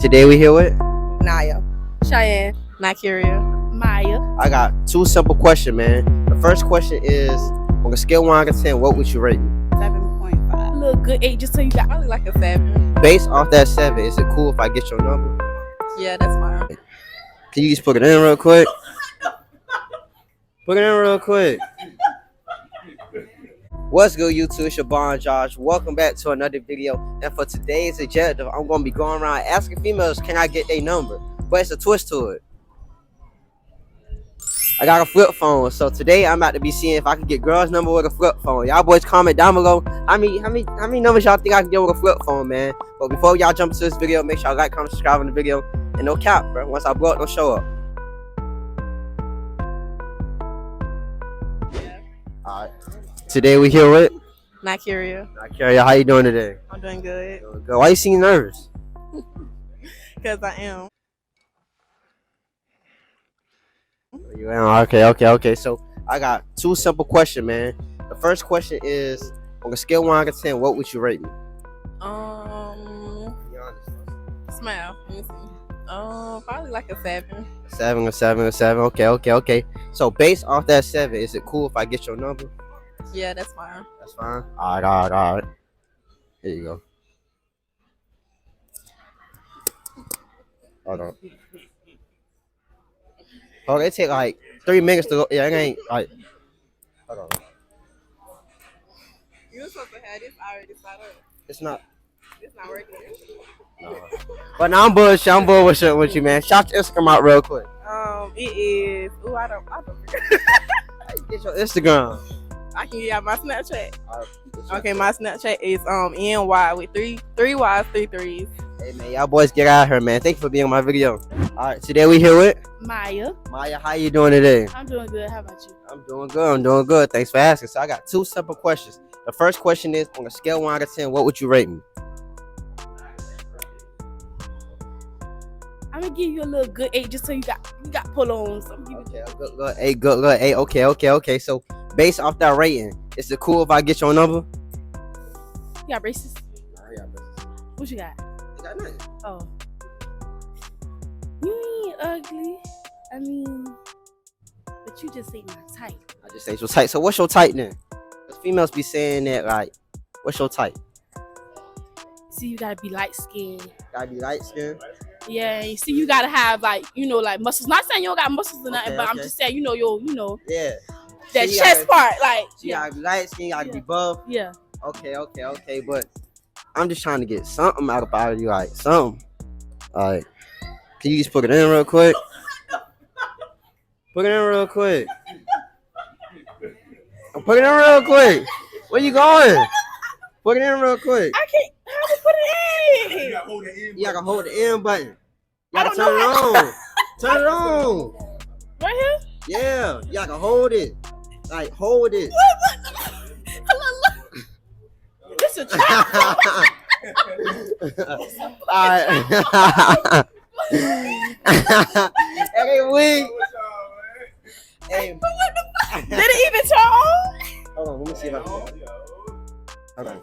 Today we here with Naya. Cheyenne. Nigeria. Maya. I got two simple questions, man. The first question is, on a scale of 1 to 10, what would you rate me? 7.5. A little good 8 just so you got. Probably like a 7. Based off that 7, is it cool if I get your number? Yeah, that's fine. Can you just put it in real quick? Put it in real quick. What's good, YouTube? It's your boy ImJosh. Welcome back to another video. And for today's objective, I'm going to be going around asking females, can I get their number? But it's a twist to it. I got a flip phone, so today I'm about to be seeing if I can get girls' number with a flip phone. Y'all boys comment down below how many numbers y'all think I can get with a flip phone, man. But before y'all jump into this video, make sure y'all like, comment, subscribe on the video, and no cap, bro. Once I blow up, don't show up. Alright. Today we here with Nigeria. Nigeria. How you doing today? I'm doing good. Doing good. Why you seem nervous? Because I am. You am? Okay. So I got two simple questions, man. The first question is, on a scale of 1 to 10, what would you rate me? Smile. Let me see. Probably like a 7. 7. Okay. So based off that 7, is it cool if I get your number? Yeah, that's fine. That's fine. All right. Here you go. Hold on. Oh, it take like 3 minutes to go. Yeah, it ain't like. Hold on. You were supposed to have this already set up. It's not. It's not working. No. But now I'm bullshitting with you, man. Shout your Instagram out real quick. It is. Ooh, I don't forget. Get your Instagram. I can give y'all my Snapchat. Okay, my Snapchat is NY with three Y's, 3 3's. Hey man, y'all boys get out of here, man. Thank you for being on my video. All right, today we here with Maya. Maya. How you doing today? I'm doing good. How about you? I'm doing good. Thanks for asking. So I got two simple questions. The first question is, on a scale of 1 to 10, what would you rate me? I'm gonna give you a little good 8 just so you got pull on some people. Okay, good 8. Okay. So based off that rating, is it cool if I get your number? You got braces? I got braces. What you got? I got nothing. Oh. You ain't ugly. I mean, but you just ain't my type. I just say so tight. So what's your type then? Because females be saying that, like, what's your type? See, you gotta be light skinned. Gotta be light skinned. Yeah, you see, you gotta have like muscles. Not saying you don't got muscles or nothing, but Okay. I'm just saying, Yeah. that So chest part, like. You gotta be light skinned, you gotta be buff. Yeah. Okay. But I'm just trying to get something out of you, like something. Like, can you just put it in real quick? Put it in real quick. Put it in real quick. Where you going? Put it in real quick. I can't. How to put it in? You gotta hold the end button. You I gotta don't turn it know on. Turn it on. Right here? Yeah, you gotta hold it. Like, hold it. Look. This a trap. Alright. Hey, wait. Hey. Did it even turn on? Hold on, let me see if I can. Hold on.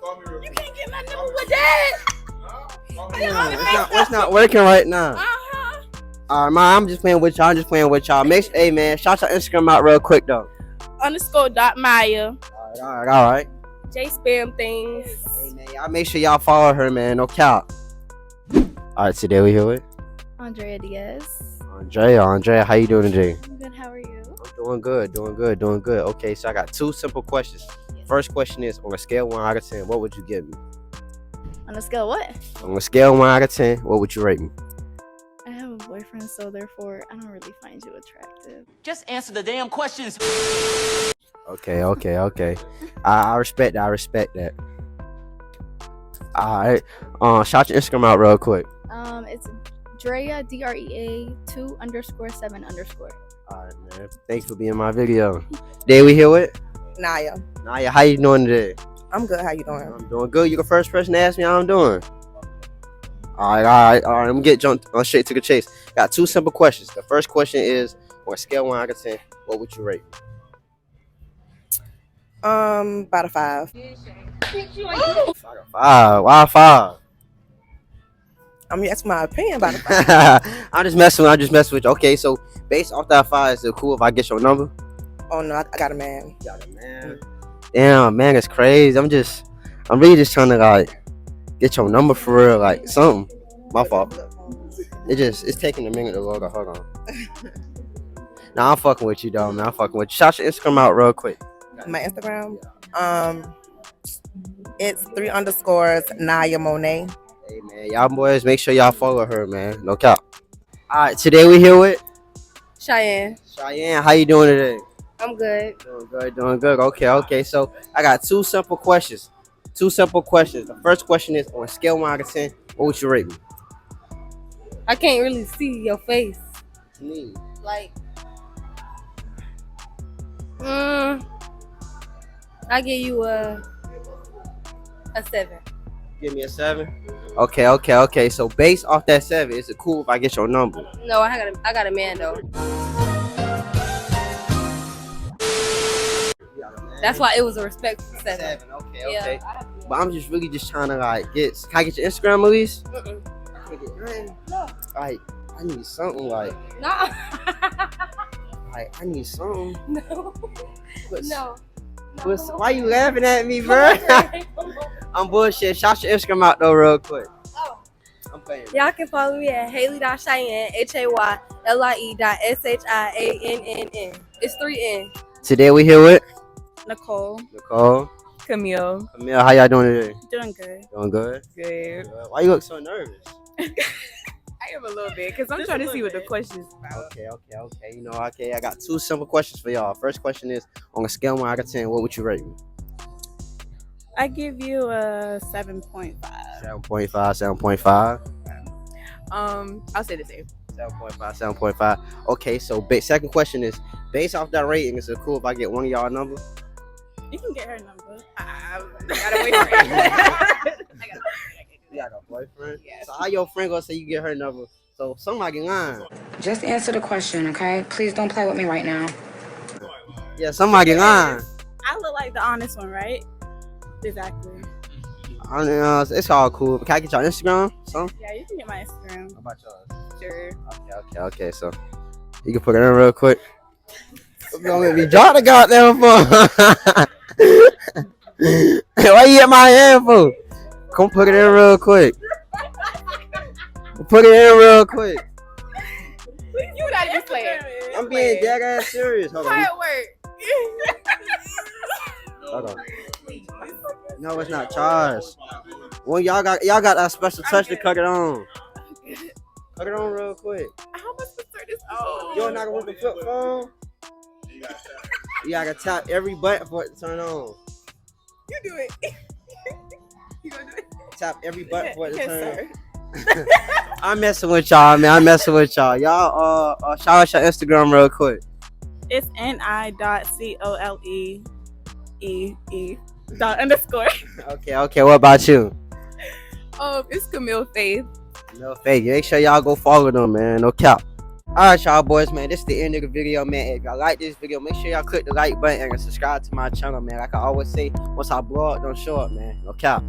You can't get my number with that. It's not working right now. Uh-huh. Alright, man, I'm just playing with y'all. Hey, man, shout your Instagram out real quick, though. _.Maya. Alright. J spam things. Hey, man, y'all make sure y'all follow her, man. No cap. Alright, today we here with Andrea Diaz. Andrea, how you doing today? I'm good. How are you? I'm doing good. Okay, so I got two simple questions. First question is, on a scale of 1 to 10, what would you give me? On a scale of what? On a scale of 1 to 10, what would you rate me? I have a boyfriend, so therefore I don't really find you attractive. Just answer the damn questions. Okay. I respect that. Alright. Shout your Instagram out real quick. It's Drea DREA 2_7_. Alright, man. Thanks for being in my video. Today we here with Naya. Naya. How you doing today? I'm good. How you doing? I'm doing good. You the first person to ask me how I'm doing. Alright. Let me get jumped straight to the chase. Got two simple questions. The first question is, on a scale of 1 to 10, what would you rate? About a 5. 5. Why 5? I'm asking my opinion about it. I'm just messing with you. Okay, so based off that 5, is it cool if I get your number? Oh no, I got a man. You got a man. Damn, man, it's crazy. I'm really just trying to like get your number for real, like something. My fault. It's taking a minute to load up. Hold on. Nah, I'm fucking with you though, man. I'm fucking with you. Shout your Instagram out real quick. My Instagram, it's 3_ Naya Monet. Hey man, y'all boys, make sure y'all follow her, man. No cap. All right, today we here with Cheyenne. Cheyenne. How you doing today? I'm good. Doing good. Okay. So I got 2 simple questions. The first question is, on a scale of 1 to 10, what would you rate me? I can't really see your face. Me. Like, I give you a 7. Give me a 7. Okay. So based off that 7, is it cool if I get your number? No, I got a man though. That's why it was a respectful 7. Okay. Yeah, But I'm just really trying to like get. Can I get your Instagram, at least? Mm-mm. I can't get nothing. No. Like I need something. Like No. I need something. No. No. Why you laughing at me, bro? I'm bullshit. Shout your Instagram out though, real quick. Oh. I'm playing. Y'all can follow me at Haley.Cheyenne, HAYLIE.SHIANNN. It's 3 N. Today we here with Nicole. Camille. Camille. How y'all doing today? Doing good. Doing good. Good. Why you look so nervous? I am a little bit because I'm trying to see what the questions about. Okay. You know, okay. I got 2 simple questions for y'all. First question is, on a scale of 1 to 10, what would you rate me? I give you a 7.5. 7.5. I'll say the same. 7.5. Okay, so second question is, based off that rating, is it cool if I get one of y'all number? You can get her number. I got a boyfriend. You got a boyfriend? Yes. So how your friend gonna say you get her number? So somebody lying. Just answer the question, okay? Please don't play with me right now. Yeah, somebody lying. I look like the honest one, right? Exactly. I don't know, it's all cool. Can I get your Instagram? Yeah, you can get my Instagram. How about yours? Sure. Okay. So you can put it in real quick. You gonna let me drop the goddamn phone? Why you at my hand for? Come put it in real quick. Put it in real quick. You not even playing. I'm being dead ass serious. Hold on. Quiet work. Hold on. No, it's not charged. Well, y'all got that special touch to cut it on. Cut it on real quick. How much to turn this on? You're not gonna with the flip phone. You gotta tap every button for it to turn on. You do it. You gonna do it? Tap every button for it to Yes, turn sir. on. I'm messing with y'all, man. Y'all, shout out your Instagram real quick. It's ni.coleee. _. Okay. What about you? It's Camille Faith. No fake. Make sure y'all go follow them, man. No cap. Alright, y'all boys, man. This is the end of the video, man. If y'all like this video, make sure y'all click the like button and subscribe to my channel, man. Like I always say, once I blow up, don't show up, man. No cap.